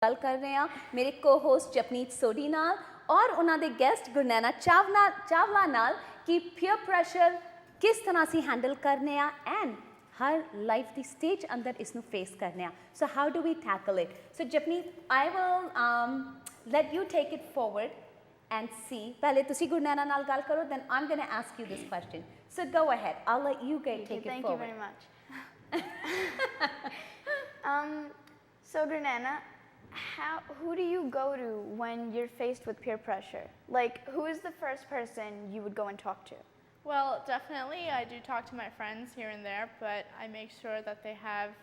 ਗੱਲ ਕਰ ਰਹੇ ਹਾਂ ਮੇਰੇ ਕੋ-ਹੋਸਟ ਜਪਨੀਤ ਸੋਢੀ ਨਾਲ ਔਰ ਉਹਨਾਂ ਦੇ ਗੈਸਟ ਗੁਰਨੈਨਾ ਚਾਵਲਾ ਨਾਲ ਕਿ ਪੀਅਰ ਪ੍ਰੈਸ਼ਰ ਕਿਸ ਤਰ੍ਹਾਂ ਅਸੀਂ ਹੈਂਡਲ ਕਰਨੇ ਆ ਐਂਡ ਹਰ ਲਾਈਫ ਦੀ ਸਟੇਜ ਅੰਦਰ ਇਸ ਨੂੰ ਫੇਸ ਕਰਨੇ ਆ so how do we tackle it so Japneet I will let you take it forward and see pehle tusi gurnana naal gal karo then I'm going to ask you this question so go ahead I'll let you take it thank forward. you very much. So Gurnana, who do you go to when you're faced with peer pressure? Like, who is the first person you would go and talk to? Well, definitely I do talk to my friends here and there, but I make sure that they have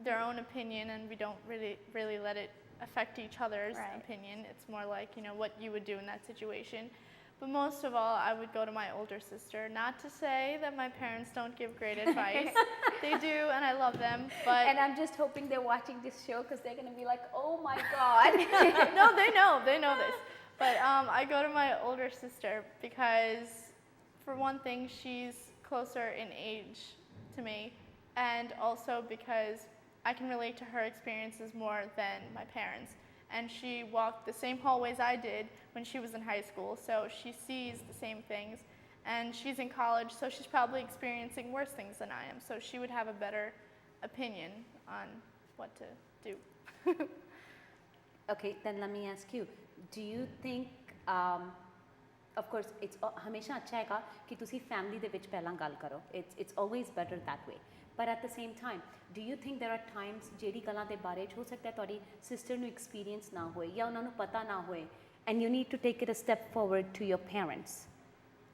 their own opinion and we don't really let it affect each other's opinion. It's more like, you know, what you would do in that situation. But most of all, I would go to my older sister. Not to say that my parents don't give great advice. They do, and I love them. But and I'm just hoping they're watching this show because they're going to be like, oh my God. No, they know this. But I go to my older sister because, for one thing, she's closer in age to me, and also because I can relate to her experiences more than my parents. And she walked the same hallways I did when she was in high school, so she sees the same things. And she's in college, so she's probably experiencing worse things than I am. So she would have a better opinion on what to do. Okay, then let me ask you, do you think, of course, it's हमेशा अच्छा हैगा कि तुसी family दे विच पहला गल करो. It's always better that way. But at the same time, do you think there are times ਜਿਹੜੀ ਗੱਲਾਂ ਦੇ ਬਾਰੇ ਹੋ ਸਕਦਾ ਹੈ ਤੁਹਾਡੀ ਸਿਸਟਰ ਨੂੰ ਐਕਸਪੀਰੀਅੰਸ ਨਾ ਹੋਏ ਜਾਂ ਉਹਨਾਂ ਨੂੰ ਪਤਾ ਨਾ ਹੋਏ and you need to take it a step forward to your parents?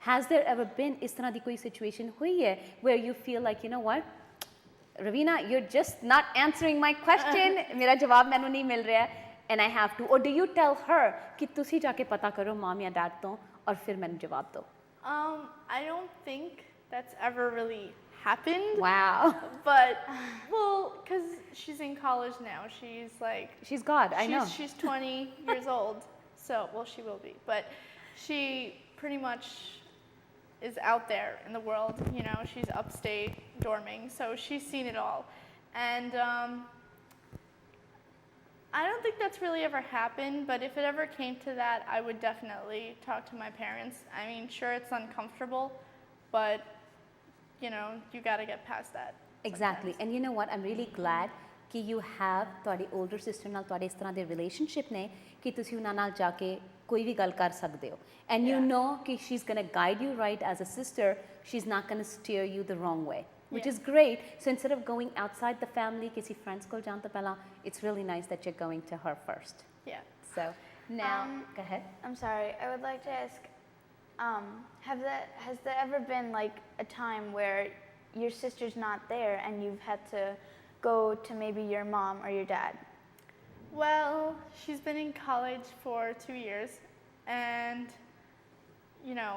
Has there ever been ਇਸ ਤਰ੍ਹਾਂ ਦੀ ਕੋਈ situation ਹੋਈ ਹੈ where you feel like, you know what, Ravina, you're just not answering my question, ਮੇਰਾ ਜਵਾਬ ਮੈਨੂੰ ਨਹੀਂ ਮਿਲ ਰਿਹਾ and I have to, or do you tell her ਕਿ ਤੁਸੀਂ ਜਾ ਕੇ ਪਤਾ ਕਰੋ mom ਜਾਂ dad ਤੋਂ ਔਰ ਫਿਰ ਮੈਨੂੰ ਜਵਾਬ ਦਿਓ? I don't think that's ever really happened. Wow. But, well, because she's in college now. She's like... She's God, I know. She's 20 years old. So, well, she will be. But she pretty much is out there in the world. You know, she's upstate dorming. So she's seen it all. And I don't think that's really ever happened. But if it ever came to that, I would definitely talk to my parents. I mean, sure, it's uncomfortable. But... you know, you got to get past that. Exactly. And you know what, I'm really glad ਕਿ you have ਤੁਹਾਡੀ older sister ਨਾਲ ਤੁਹਾਡੇ ਇਸ ਤਰ੍ਹਾਂ ਦੇ relationship ਨੇ ਕਿ ਤੁਸੀਂ ਉਹਨਾਂ ਨਾਲ ਜਾ ਕੇ ਕੋਈ ਵੀ ਗੱਲ ਕਰ ਸਕਦੇ ਹੋ and you know ਕਿ she's going to guide you right as a sister, she's not going to steer you the wrong way, which is great. So instead of going outside the family ਕਿਸੇ friends ਕੋਲ ਜਾਣ ਤੋਂ ਪਹਿਲਾਂ, it's really nice that you're going to her first. Yeah. So now go ahead. I'm sorry, I would like to ask, has there ever been like a time where your sister's not there and you've had to go to maybe your mom or your dad? Well, she's been in college for 2 years and, you know.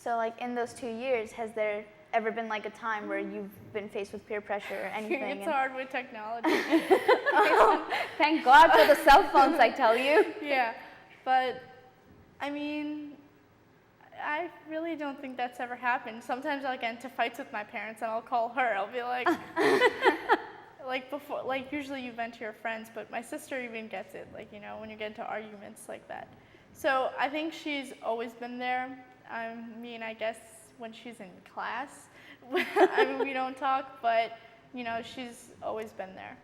So like in those 2 years, has there ever been like a time where you've been faced with peer pressure or anything? It's hard with technology. Thank God for the cell phones, I tell you. Yeah, but I mean, I really don't think that's ever happened. Sometimes I'll get into fights with my parents and I'll call her. I'll be like, like before, like usually you vent to your friends, but my sister even gets it, like, you know, when you get into arguments like that. So I think she's always been there. I mean, I guess when she's in class, I mean, we don't talk, but, you know, she's always been there.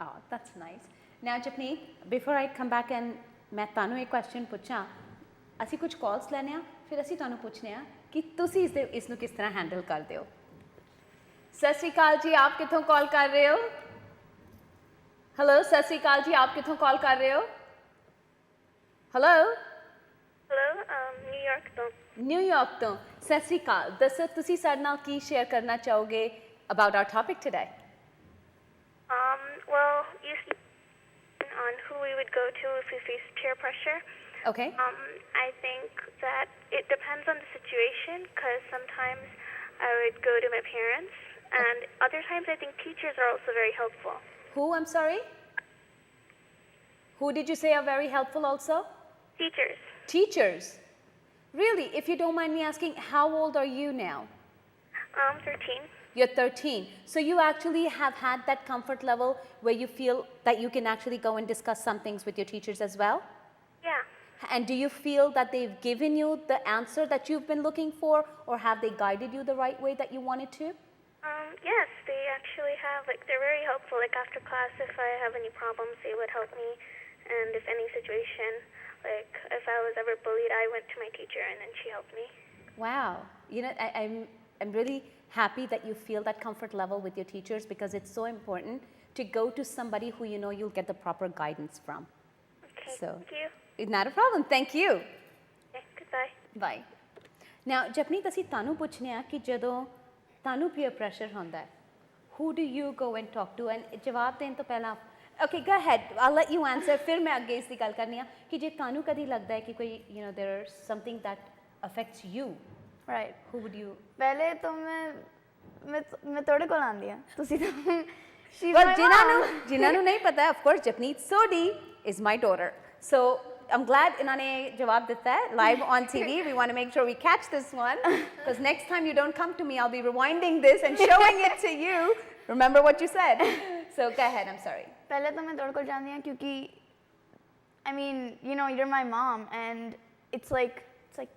Oh, that's nice. Now, Japneet, before I come back and मैं तानू एक question पूछा, ਅਸੀਂ ਕੁਝ ਕਾਲਸ ਲੈਣੇ ਆ ਫਿਰ ਅਸੀਂ ਤੁਹਾਨੂੰ ਪੁੱਛਨੇ ਆ ਕਿ ਤੁਸੀਂ ਇਸ ਨੂੰ ਕਿਸ ਤਰ੍ਹਾਂ ਹੈਂਡਲ ਕਰਦੇ ਹੋ। ਸਤਿ ਸ਼੍ਰੀ ਅਕਾਲ ਜੀ, ਆਪ ਕਿੱਥੋਂ ਕਾਲ ਕਰ ਰਹੇ ਹੋ? ਹੈਲੋ, ਸਤਿ ਸ਼੍ਰੀ ਅਕਾਲ ਜੀ, ਆਪ ਕਿੱਥੋਂ ਕਾਲ ਕਰ ਰਹੇ ਹੋ? ਹੈਲੋ ਨਿਊਯਾਰਕ ਤੋਂ। ਨਿਊਯਾਰਕ ਤੋਂ। ਸਤਿ ਸ਼੍ਰੀ ਅਕਾਲ, ਦੱਸੋ ਤੁਸੀਂ ਸਾਡੇ ਨਾਲ ਕੀ ਸ਼ੇਅਰ ਕਰਨਾ ਚਾਹੋਗੇ about our topic today? Well, you speak on who we would go to if we face peer pressure. Okay. I think that it depends on the situation because sometimes I would go to my parents and other times I think teachers are also very helpful. Who, I'm sorry? Who did you say are very helpful also? Teachers. Teachers? Really? If you don't mind me asking, how old are you now? 13. You're 13. So you actually have had that comfort level where you feel that you can actually go and discuss some things with your teachers as well? Yeah. And do you feel that they've given you the answer that you've been looking for, or have they guided you the right way that you wanted to? Yes, they actually have. Like, they're very helpful. Like, after class, if I have any problems, they would help me. And if any situation, like, if I was ever bullied, I went to my teacher and then she helped me. Wow. You know, I'm really happy that you feel that comfort level with your teachers, because it's so important to go to somebody who you know you'll get the proper guidance from. Okay, So, thank you. not a problem. Thank you. Okay, goodbye. Bye. Now, Japneet ਅਸੀਂ ਤੁਹਾਨੂੰ ਪੁੱਛਨੇ ਆ ਕਿ ਜਦੋਂ ਤੁਹਾਨੂੰ peer pressure ਹੁੰਦਾ ਹੈ, who do you go and talk to? And ਜਵਾਬ ਦੇਣ ਤੋਂ ਪਹਿਲਾਂ, okay, go ahead. I'll let you answer. ਫਿਰ ਮੈਂ ਅੱਗੇ ਇਸ ਦੀ ਗੱਲ ਕਰਨੀ ਆ ਕਿ ਜੇ ਤੁਹਾਨੂੰ ਕਦੀ ਲੱਗਦਾ ਹੈ ਕਿ ਕੋਈ, you know, there's something that affects you, Right. who would you? ਪਹਿਲੇ ਤਾਂ ਮੈਂ ਤੁਹਾਡੇ ਕੋਲ ਆਂਦੀ ਆ, ਤੁਸੀਂ ਤਾਂ she's Well, my ਜਿਨ੍ਹਾਂ mom. ਨੂੰ ਨਹੀਂ ਪਤਾ, of course, Japneet Sodhi is my daughter. So I'm glad ਇਹਨਾਂ ਨੇ ਜਵਾਬ ਦਿੱਤਾ ਹੈ live on TV. We want to make sure we catch this one, because next time you don't come to me, I'll be rewinding this and showing it to you. Remember what you said. So go ahead. I'm sorry. ਪਹਿਲੇ ਤਾਂ ਮੈਂ ਤੁਹਾਡੇ ਕੋਲ ਜਾਂਦੀ ਆ ਕਿਉਂਕਿ I mean, you know, you're my mom and it's like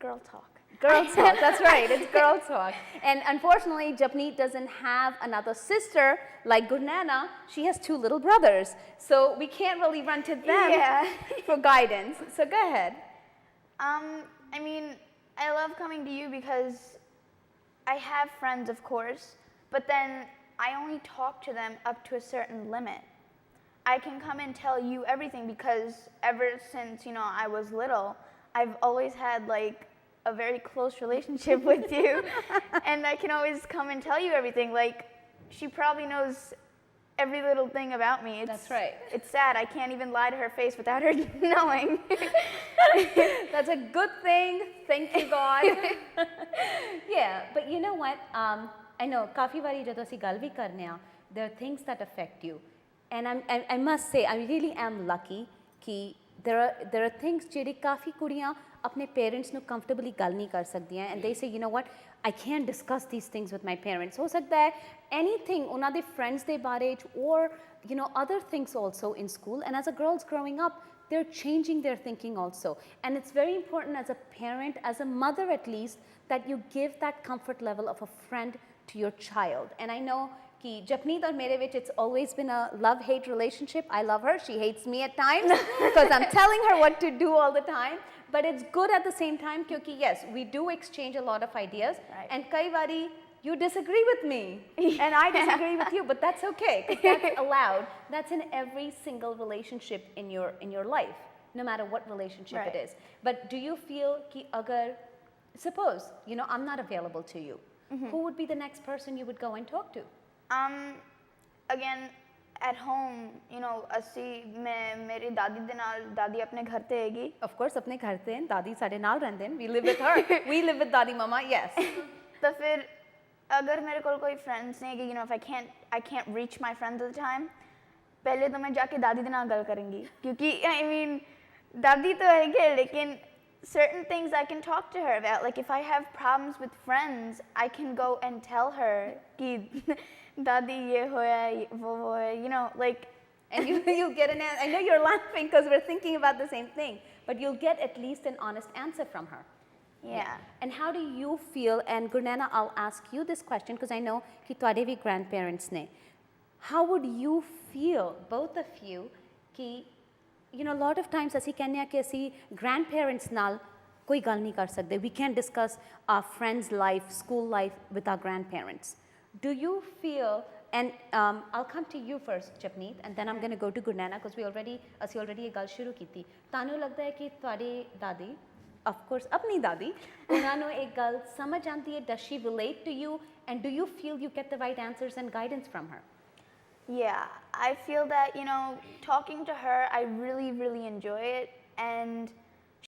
girl talk. Girl talk, that's right, it's girl talk. And unfortunately, Japneet doesn't have another sister like Gurnana. She has 2 little brothers. So we can't really run to them Yeah. for guidance. So go ahead. I mean, I love coming to you because I have friends, of course, but then I only talk to them up to a certain limit. I can come and tell you everything because ever since, you know, I was little, I've always had like a very close relationship with you, and I can always come and tell you everything. Like, she probably knows every little thing about me. That's right. It's sad. I can't even lie to her face without her knowing. That's a good thing. Thank you, God. Yeah, but you know what? I know, ਕਾਫੀ ਵਾਰੀ ਜਦੋਂ ਅਸੀਂ ਗੱਲ ਵੀ ਕਰਨੇ ਆ, there are things that affect you. And I must say, I really am lucky ਕਿ there are things ਜਿਹੜੀ ਕਾਫੀ ਕੁੜੀਆਂ ਆਪਣੇ parents ਨੂੰ comfortably ਗੱਲ ਨਹੀਂ ਕਰ ਸਕਦੀਆਂ, and they say, you know what, I can't discuss these things with my parents. ਹੋ ਸਕਦਾ ਹੈ anything ਉਹਨਾਂ ਦੇ friends ਦੇ ਬਾਰੇ ਚ, or you know, other things also in school. And as a girl's growing up, they're changing their thinking also. And it's very important as a parent, as a mother at least, that you give that comfort level of a friend to your child. And I know कि Japneet और मेरे ਵਿੱਚ, it's always been a love-hate relationship. I love her, she hates me at times because I'm telling her what to do all the time. But it's good at the same time because yes, we do exchange a lot of ideas. Right. And कई बारी you disagree with me and I disagree with you, but that's okay, 'cause that's allowed. That's in every single relationship in your life, no matter what relationship Right. it is. But do you feel कि अगर, suppose, you know, I'm not available to you, who would be the next person you would go and talk to? Again, at home, you know, ਅਸੀਂ ਮੇਰੀ ਦਾਦੀ ਦੇ ਨਾਲ, ਦਾਦੀ ਆਪਣੇ ਘਰ ਤੇ ਹੈਗੀ. Of course, अपने घर ते हैं, दादी साढ़े नाल रहंदे हैं. We live with her. We live with Dadi Mama, yes. ਤਾਂ ਫਿਰ ਅਗਰ ਮੇਰੇ ਕੋਲ ਕੋਈ friends ਨਹੀਂ ਹੈਗੇ, you know, if I can't reach my friends at the time, ਪਹਿਲੇ ਤਾਂ ਮੈਂ ਜਾ ਕੇ ਦਾਦੀ ਦੇ ਨਾਲ ਗੱਲ ਕਰਾਂਗੀ, ਕਿਉਂਕਿ I mean, ਦਾਦੀ ਤਾਂ ਹੈਗੇ, ਲੇਕਿਨ certain things I can talk to her about. Like, if I have problems with friends, I can go and tell her कि दादी ये होया, वो होया, you know, like. And you'll get an answer. I know you're laughing because we're thinking about the same thing, but you'll get at least an honest answer from her. Yeah. And how do you feel, and Gurnana, I'll ask you this question because I know कि ਤੁਹਾਡੇ ਵੀ grandparents ਨੇ. How would you feel, both of you, कि, you know, a lot of times ਅਸੀਂ ਕਹਿੰਦੇ ਆ ਕਿ ਅਸੀਂ grandparents ਨਾਲ ਕੋਈ ਗੱਲ ਨਹੀਂ ਕਰ ਸਕਦੇ. We can't discuss our friends' life, school life with our grandparents. Do you feel, and I'll come to you first, Japneet, and then I'm going to go to Gurnana because ਅਸੀਂ already ਇਹ ਗੱਲ ਸ਼ੁਰੂ ਕੀਤੀ. ਤੁਹਾਨੂੰ ਲੱਗਦਾ ਹੈ ਕਿ ਤੁਹਾਡੀ ਦਾਦੀ, of course, ਆਪਣੀ ਦਾਦੀ, ਉਹਨਾਂ ਨੂੰ ਇਹ ਗੱਲ ਸਮਝ ਆਉਂਦੀ ਹੈ? Does she relate to you, and do you feel you get the right answers and guidance from her? Yeah, I feel that, you know, talking to her, I really, really enjoy it. And